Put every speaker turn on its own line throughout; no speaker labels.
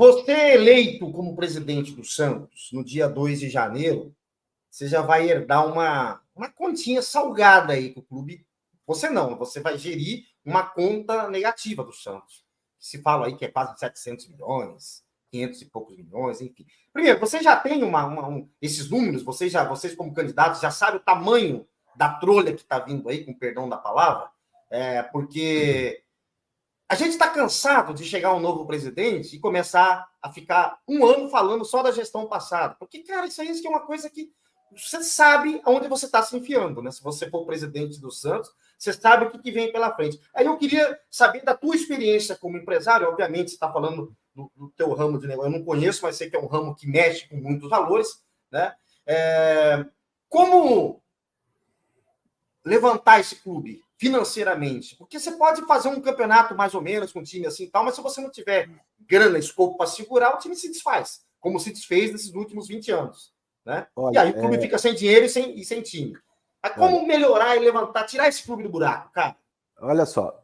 Você eleito como presidente do Santos no dia 2 de janeiro, você já vai herdar uma continha salgada aí com o clube. Você não, você vai gerir uma conta negativa do Santos. Se fala aí que é quase 700 milhões, 500 e poucos milhões, enfim. Primeiro, você já tem esses números, vocês como candidatos já sabem o tamanho da trolha que está vindo aí, com perdão da palavra, porque a gente está cansado de chegar um novo presidente e começar a ficar um ano falando só da gestão passada. Porque, cara, isso aí é uma coisa que você sabe aonde você está se enfiando, né? Se você for presidente do Santos, você sabe o que vem pela frente. Aí eu queria saber da tua experiência como empresário. Obviamente, você está falando do teu ramo de negócio. Eu não conheço, mas sei que é um ramo que mexe com muitos valores, né? Como levantar esse clube financeiramente? Porque você pode fazer um campeonato mais ou menos com um time assim e tal, mas se você não tiver grana, escopo para segurar, o time se desfaz, como se desfez nesses últimos 20 anos. Né? Olha, e aí o clube fica sem dinheiro e sem time. Mas como melhorar e levantar, tirar esse clube do buraco, cara?
Olha só,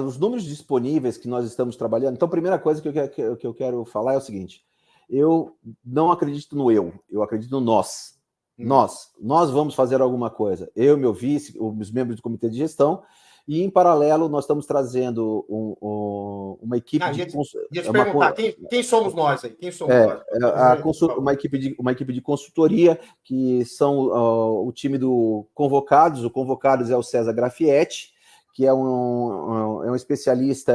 os números disponíveis que nós estamos trabalhando. Então, a primeira coisa que eu quero falar é o seguinte: eu não acredito no eu acredito no nós. Nós vamos fazer alguma coisa. Eu, meu vice, os membros do comitê de gestão, e em paralelo nós estamos trazendo uma equipe
quem somos nós aí? Quem somos nós?
Uma equipe de consultoria, que são o time do Convocados. O Convocados é o César Grafietti, que é um especialista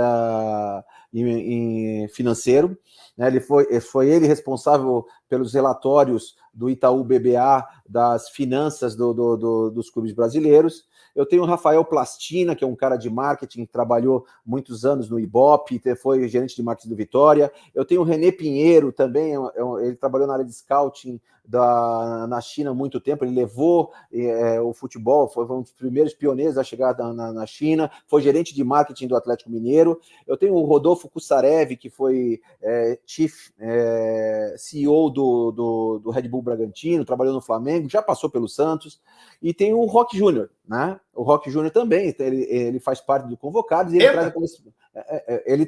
em financeiro, né? Foi ele responsável pelos relatórios do Itaú BBA das finanças dos clubes brasileiros. Eu tenho o Rafael Plastina, que é um cara de marketing, que trabalhou muitos anos no Ibope, foi gerente de marketing do Vitória. Eu tenho o René Pinheiro também, ele trabalhou na área de scouting na China há muito tempo. Ele levou o futebol, foi um dos primeiros pioneiros a chegar na China, foi gerente de marketing do Atlético Mineiro. Eu tenho o Rodolfo Kussarev, que foi CEO do Red Bull Bragantino, trabalhou no Flamengo, já passou pelo Santos. E tem o Roque Júnior, né? O Roque Júnior também, ele faz parte do Convocados, e ele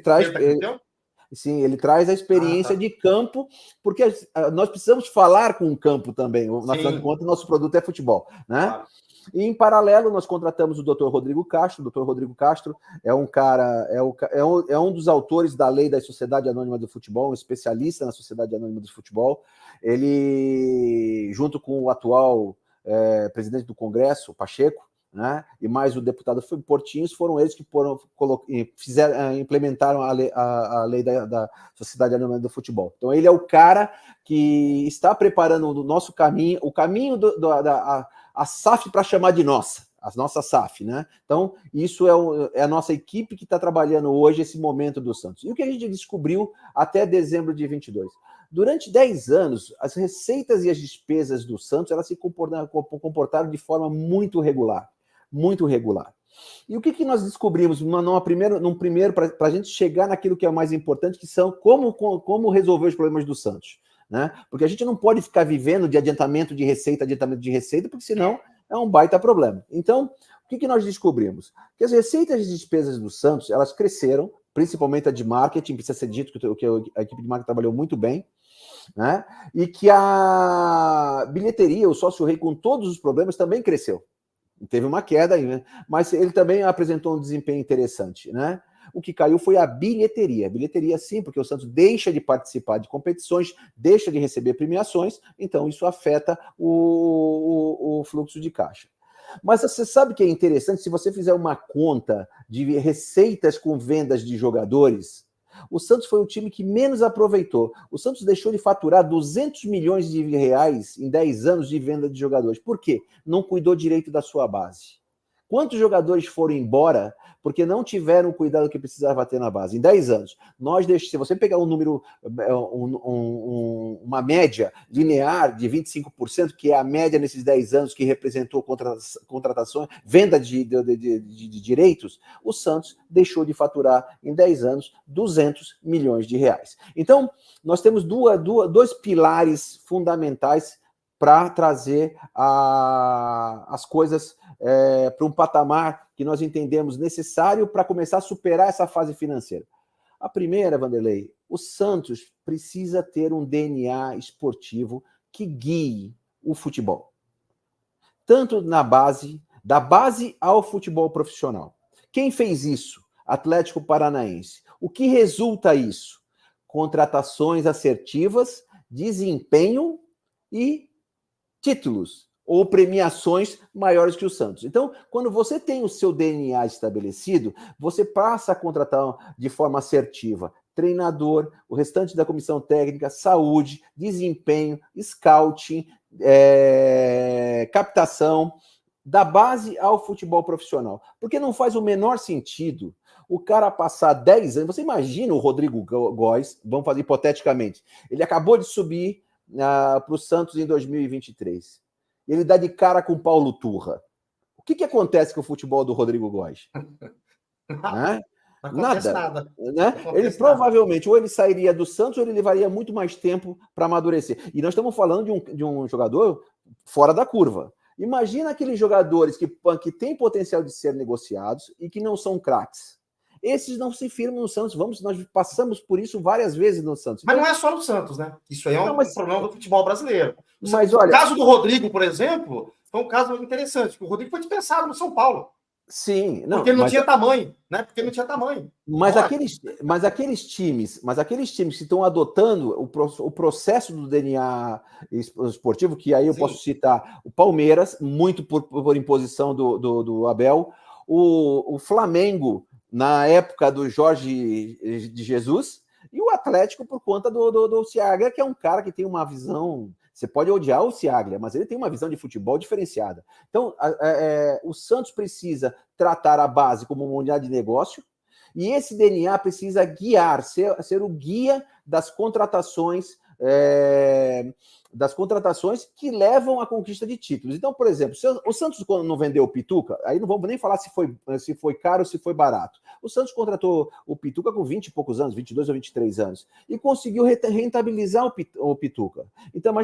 traz a experiência de campo, porque nós precisamos falar com o campo também. Afinal de contas, nosso produto é futebol, né? Claro. E, em paralelo, nós contratamos o Dr. Rodrigo Castro. O Dr. Rodrigo Castro é um cara, é um dos autores da lei da Sociedade Anônima do Futebol, um especialista na Sociedade Anônima do Futebol. Ele, junto com o atual presidente do Congresso, Pacheco, né, e mais o deputado Portinhos, foram eles que implementaram a lei da Sociedade Anônima do Futebol. Então, ele é o cara que está preparando o nosso caminho, o caminho a SAF, para chamar de nossa, a nossa SAF, né? Então, isso é a nossa equipe que está trabalhando hoje esse momento do Santos. E o que a gente descobriu até dezembro de 22? Durante 10 anos, as receitas e as despesas do Santos, elas se comportaram de forma muito regular. Muito regular. E o que nós descobrimos num primeiro para a gente chegar naquilo que é o mais importante, que são como resolver os problemas do Santos, né? Porque a gente não pode ficar vivendo de adiantamento de receita, porque senão é um baita problema. Então, o que nós descobrimos? Que as receitas e despesas do Santos, elas cresceram, principalmente a de marketing, precisa ser dito que a equipe de marketing trabalhou muito bem, né? E que a bilheteria, o sócio-rei, com todos os problemas, também cresceu. Teve uma queda aí, né? Mas ele também apresentou um desempenho interessante, né? O que caiu foi a bilheteria. A bilheteria, sim, porque o Santos deixa de participar de competições, deixa de receber premiações, então isso afeta o fluxo de caixa. Mas você sabe que é interessante, se você fizer uma conta de receitas com vendas de jogadores, o Santos foi o time que menos aproveitou. O Santos deixou de faturar 200 milhões de reais em 10 anos de venda de jogadores. Por quê? Não cuidou direito da sua base. Quantos jogadores foram embora porque não tiveram o cuidado que precisava ter na base? Em 10 anos. Se você pegar um número, uma média linear de 25%, que é a média nesses 10 anos que representou contratações, venda de direitos, o Santos deixou de faturar em 10 anos 200 milhões de reais. Então, nós temos dois pilares fundamentais para trazer as coisas para um patamar que nós entendemos necessário para começar a superar essa fase financeira. A primeira, Vanderlei, o Santos precisa ter um DNA esportivo que guie o futebol. Tanto na base, da base ao futebol profissional. Quem fez isso? Atlético Paranaense. O que resulta isso? Contratações assertivas, desempenho e títulos ou premiações maiores que o Santos. Então, quando você tem o seu DNA estabelecido, você passa a contratar de forma assertiva treinador, o restante da comissão técnica, saúde, desempenho, scouting, captação, da base ao futebol profissional. Porque não faz o menor sentido o cara passar 10 anos... Você imagina o Rodrigo Góes, vamos fazer hipoteticamente, ele acabou de subir para o Santos em 2023. Ele dá de cara com o Paulo Turra. O que acontece com o futebol do Rodrigo Góes?
Não acontece nada.
Né? Ele provavelmente, ou ele sairia do Santos, ou ele levaria muito mais tempo para amadurecer. E nós estamos falando de um jogador fora da curva. Imagina aqueles jogadores que têm potencial de ser negociados e que não são craques. Esses não se firmam no Santos. Nós passamos por isso várias vezes no Santos.
Mas não é só no Santos, né? Isso aí é um problema do futebol brasileiro.
Mas, olha,
o caso do Rodrigo, por exemplo, foi um caso interessante. O Rodrigo foi dispensado no São Paulo.
Sim,
porque ele não tinha tamanho, né? Porque não tinha tamanho.
Mas aqueles times que estão adotando o processo do DNA esportivo, que aí eu posso citar o Palmeiras, muito por imposição do Abel, o Flamengo, na época do Jorge de Jesus, e o Atlético por conta do Seagra, que é um cara que tem uma visão... Você pode odiar o Seagra, mas ele tem uma visão de futebol diferenciada. Então, o Santos precisa tratar a base como uma unidade de negócio, e esse DNA precisa guiar, ser o guia das contratações que levam à conquista de títulos. Então, por exemplo, o Santos, quando não vendeu o Pituca, aí não vamos nem falar se foi caro ou se foi barato. O Santos contratou o Pituca com 20 e poucos anos, 22 ou 23 anos, e conseguiu rentabilizar o Pituca. Então,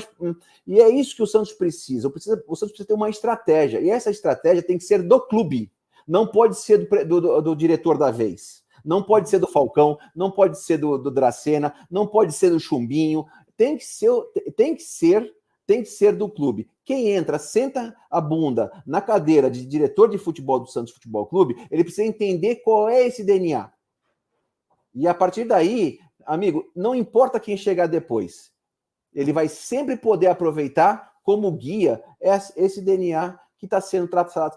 e é isso que o Santos precisa. O Santos precisa ter uma estratégia, e essa estratégia tem que ser do clube, não pode ser do diretor da vez. Não pode ser do Falcão, não pode ser do Dracena, não pode ser do Chumbinho, tem que ser do clube. Quem entra, senta a bunda na cadeira de diretor de futebol do Santos Futebol Clube, ele precisa entender qual é esse DNA. E a partir daí, amigo, não importa quem chegar depois, ele vai sempre poder aproveitar como guia esse DNA que está sendo traçado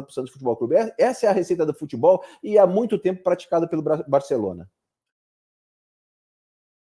para o Santos Futebol Clube. Essa é a receita do futebol e há muito tempo praticada pelo Barcelona.